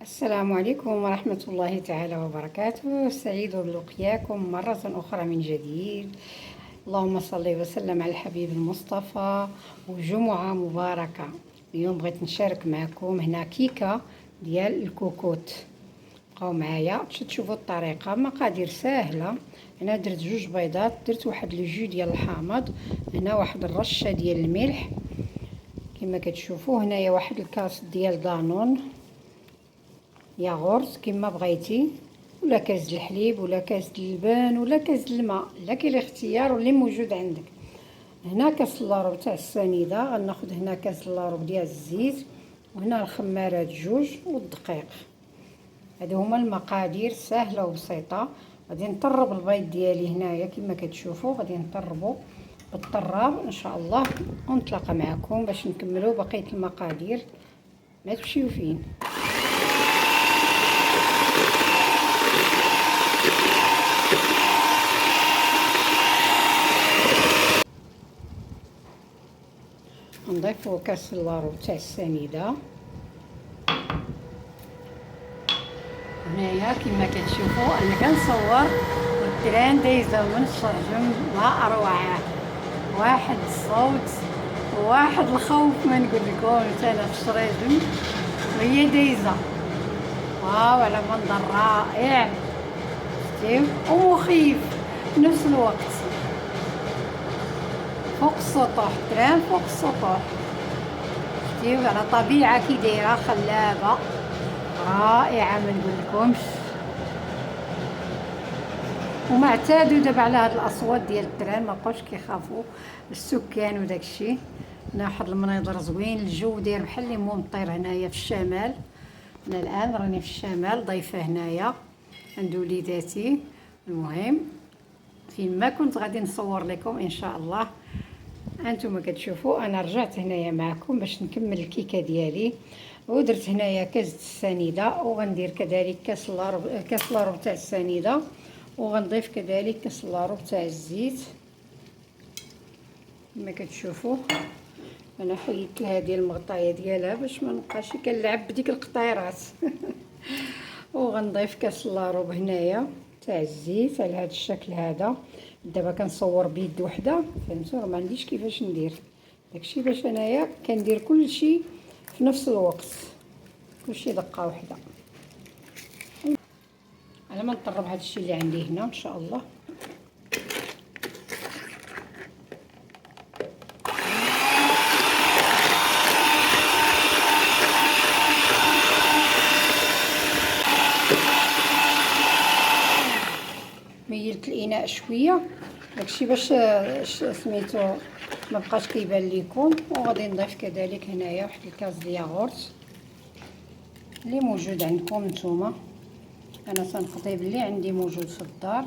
السلام عليكم ورحمة الله تعالى وبركاته. سعيد بلقياكم مرة أخرى من جديد. اللهم صل وسلم على الحبيب المصطفى، وجمعة مباركة. اليوم بغيت نشارك معكم هنا كيكة ديال الكوكوت. بقاو معايا باش تشوفوا الطريقة. مقادير سهلة. هنا درت 2 بيضات، درت واحد لو جو ديال الحامض، هنا واحد الرشة ديال الملح كما كتشوفوا، هنايا واحد الكاس ديال دانون ياغورت كما بغيتي، ولا كاس الحليب ولا كاس اللبن ولا كاس الماء، لك الاختيار واللي موجود عندك. هنا كاس اللاروب تاع السنيده، غناخذ هنا كاس اللاروب ديال الزيت، وهنا الخمارات 2 والدقيق. هادو هما المقادير سهله وبسيطه. غادي نطرب البيض ديالي هنايا كما كتشوفوا، غادي نطربو بالطراب ان شاء الله، ونتلاقى معكم باش نكملوا بقيه المقادير. ما تمشيو فين. نضيفو كاس اللاروب تاع السنيده هنايا كما كتشوفوا. انا كنصور والتران دايزه من الشرجم، ما اروعه. واحد الصوت وواحد الخوف ما نقول لكم. انا في الشرجم وهي دايزه، واو على منظر رائع شتيو ومخيف في نفس الوقت. فوق السطوح، التران فوق السطوح شتيو، على طبيعه كي دايره خلابه رائعه ما نقولكمش. وما اعتادوا دابا على هاد الاصوات ديال التران، ما بقاوش كيخافوا السكان وداكشي. هنا واحد المنيظر زوين، الجو داير بحال اللي ممطر هنايا في الشمال. انا الان راني في الشمال ضيفه هنايا عند وليداتي. المهم فين ما كنت غادي نصور لكم ان شاء الله. انتم كتشوفوا انا رجعت هنايا معكم باش نكمل الكيكه ديالي. ودرت هنايا كاس السنيده، وغندير كذلك كاس لاروب تاع السنيده، وغنضيف كذلك كاس لاروب تاع الزيت كما كتشوفوا. انا حيدت لها ديال المغطايه ديالها باش ما نبقاش كنلعب بديك القطيرات وغنضيف كاس لاروب هنايا تاع الزيت على هذا الشكل هذا. دابا كنصور بيد وحده، فهمتوا؟ ما عنديش كيفاش ندير داكشي، باش انايا كندير كلشي في نفس الوقت، كلشي دقه وحده. على ما نطرب هذا الشيء اللي عندي هنا ان شاء الله. ميلت الاناء شويه داكشي باش سميتو ما بقاش كيبان لكم. وغادي نضيف كذلك هنايا واحد الكاس ديال الياغورت اللي موجود عندكم نتوما. انا تنفضي باللي عندي موجود في الدار.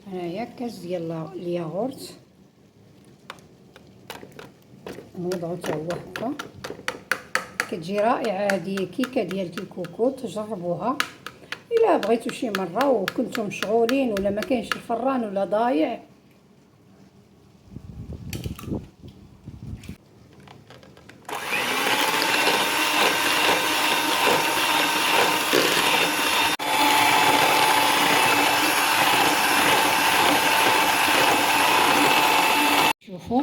هنايا كاس ديال الياغورت نوضعو حتى هو هكا. كتجي رائعه هذه كيكه ديال الكوكوت، جربوها الا بغيتو شي مره وكنتم مشغولين ولا ما كاينش الفران ولا ضايع. شوفوا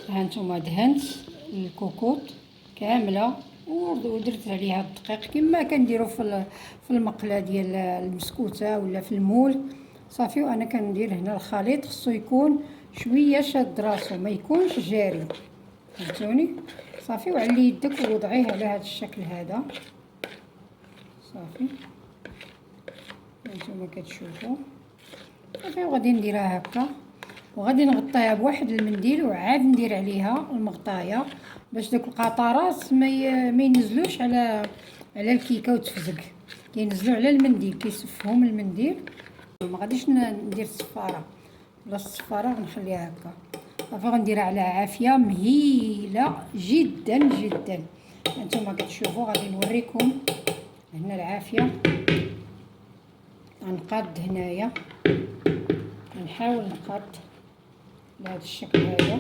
ها نتوما دهنت الكوكوت كامله ودرت عليها الدقيق كما كنديروا في المقله ديال المسكوته ولا في المول صافي. وانا كندير هنا الخليط خصو يكون شويه شاد راسو، ما يكونش جاري، فهمتوني؟ صافي. وعلي يدك ووضعيه على هذا الشكل هذا صافي هانتوما كتشوفوا صافي. وغادي نديرها هكا، وغادي نغطيها بواحد المنديل وعاد ندير عليها المغطايه باش دوك القطرات ما ينزلوش على الكيكه وتفزق. كينزلوا على المنديل، كيسفهم المنديل. ما غاديش ندير الصفاره، بلا الصفاره غنخليها هكا صافي. غنديرها على عافيه مهيله جدا جدا. انتما كتشوفوا غادي نوريكم هنا العافيه. غنقاد هنايا، نحاول نقاد بهذا الشكل هذا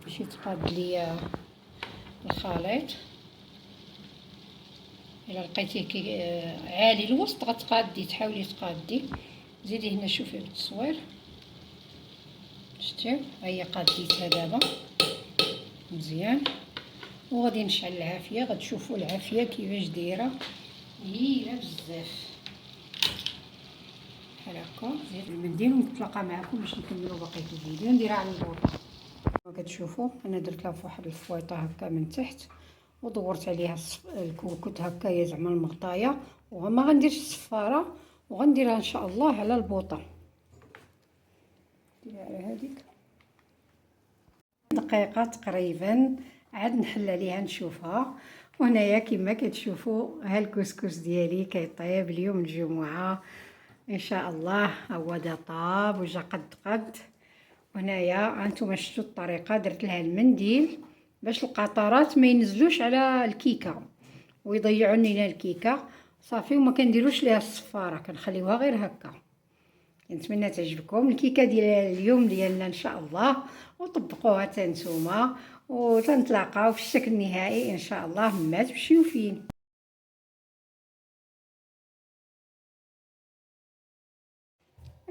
باش يتقاد ليا الخليط. الا لقيتيه عالي الوسط غتقادي، تحاولي تقادي. زيدي هنا شوفي بالتصوير، شتيو ها هي قاديتها دابا مزيان. وغادي نشعل العافيه، غتشوفوا العافيه كيفاش دايره، هايله بزاف بحال هكا. زيد المنديل ونتلاقى معكم باش نكملوا بقيه الفيديو. نديرها على البوطه كتشوفوا انا درت لها فواحد الفويطه هكا من تحت، ودورت عليها الكوكوت هكايا زعما المغطايه، وما غنديرش الصفاره، وغنديرها ان شاء الله على البوطه. نديرها على هذيك دقيقه تقريبا، عاد نحل عليها نشوفها. وهنايا كما كتشوفوا ها الكسكس ديالي كيطيب اليوم الجمعه ان شاء الله. هو دا طاب وجا قد. وهنايا هانتوما شفتوا الطريقه، درت لها المنديل باش القطرات ما ينزلوش على الكيكه ويضيعوا لنا الكيكه صافي. وما كنديروش ليها الصفاره، كنخليوها غير هكا. نتمنى تعجبكم الكيكه ديال اليوم ديالنا ان شاء الله، وطبقوها حتى نتوما، وتنتلاقاو في الشكل النهائي ان شاء الله ما تمشيو فين.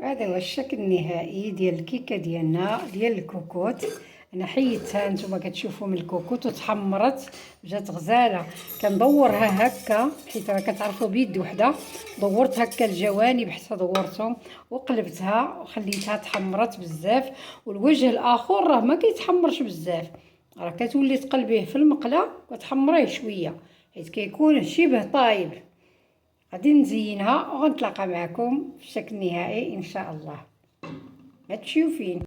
هذا هو الشكل النهائي ديال الكيكه ديالنا ديال الكوكوت. انا حيدتها نتوما كتشوفوا من الكوكوت وتحمرت جات غزاله. كندورها هكا حيت راه كتعرفوا بيد وحده، دورت هكا الجوانب حتى دورتهم وقلبتها وخليتها تحمرت بزاف. والوجه الاخر راه ما كيتحمرش بزاف، راه كتولي تقلبيه في المقله وتحمريه شويه حيت كيكون شبه طايب. غادي نزينها وغنتلاقى معكم في الشكل النهائي ان شاء الله. ما تمشيو فين.